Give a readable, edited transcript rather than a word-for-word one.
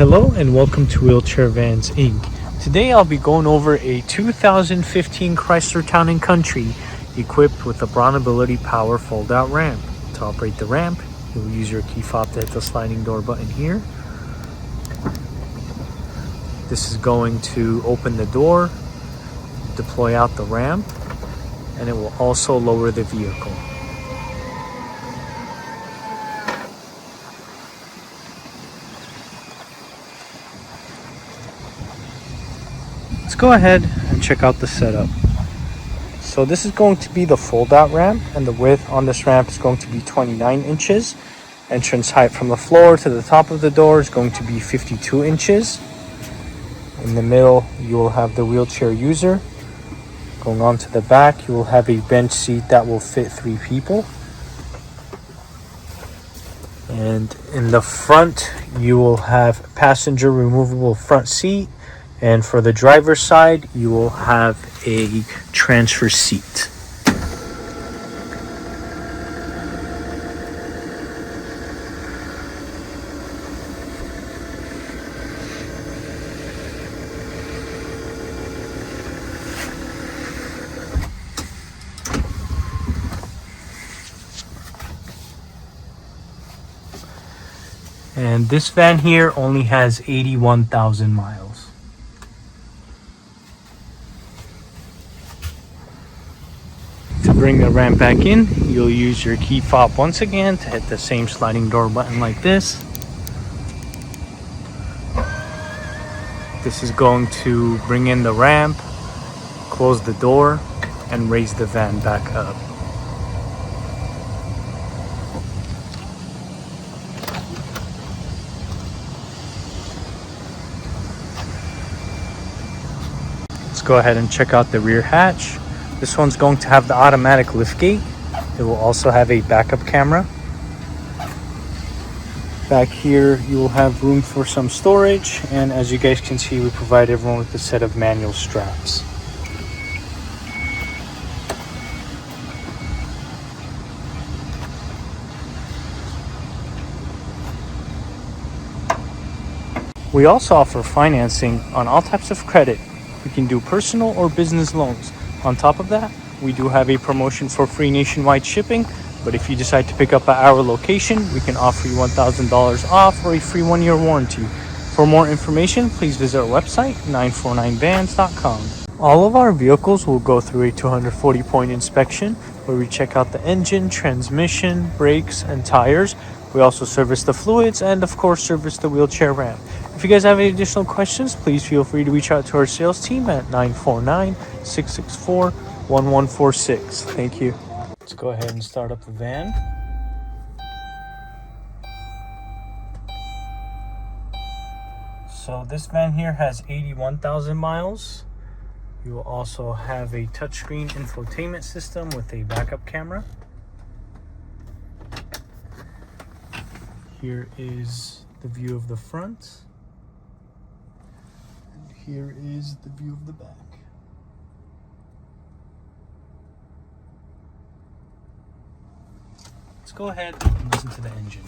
Hello and welcome to Wheelchair Vans Inc. Today I'll be going over a 2015 Chrysler Town & Country equipped with a BraunAbility power fold-out ramp. To operate the ramp, you'll use your key fob to hit the sliding door button here. This is going to open the door, deploy out the ramp, and it will also lower the vehicle. Let's go ahead and check out the setup. So this is going to be the fold-out ramp, and the width on this ramp is going to be 29 inches. Entrance height from the floor to the top of the door is going to be 52 inches. In the middle, you will have the wheelchair user. Going on to the back, you will have a bench seat that will fit 3 people. And in the front, you will have passenger removable front seat. And for the driver's side, you will have a transfer seat. And this van here only has 81,000 miles. To bring the ramp back in, you'll use your key fob once again to hit the same sliding door button like this. This is going to bring in the ramp, close the door, and raise the van back up. Let's go ahead and check out the rear hatch. This one's going to have the automatic lift gate. It will also have a backup camera. Back here, you will have room for some storage. And as you guys can see, we provide everyone with a set of manual straps. We also offer financing on all types of credit. We can do personal or business loans. On top of that, we do have a promotion for free nationwide shipping, but if you decide to pick up at our location, we can offer you $1,000 off or a free 1-year warranty. For more information, please visit our website, 949vans.com. All of our vehicles will go through a 240-point inspection where we check out the engine, transmission, brakes, and tires. We also service the fluids and, of course, service the wheelchair ramp. If you guys have any additional questions, please feel free to reach out to our sales team at 949-664-1146. Thank you. Let's go ahead and start up the van. So this van here has 81,000 miles. You will also have a touchscreen infotainment system with a backup camera. Here is the view of the front. And here is the view of the back. Let's go ahead and listen to the engine.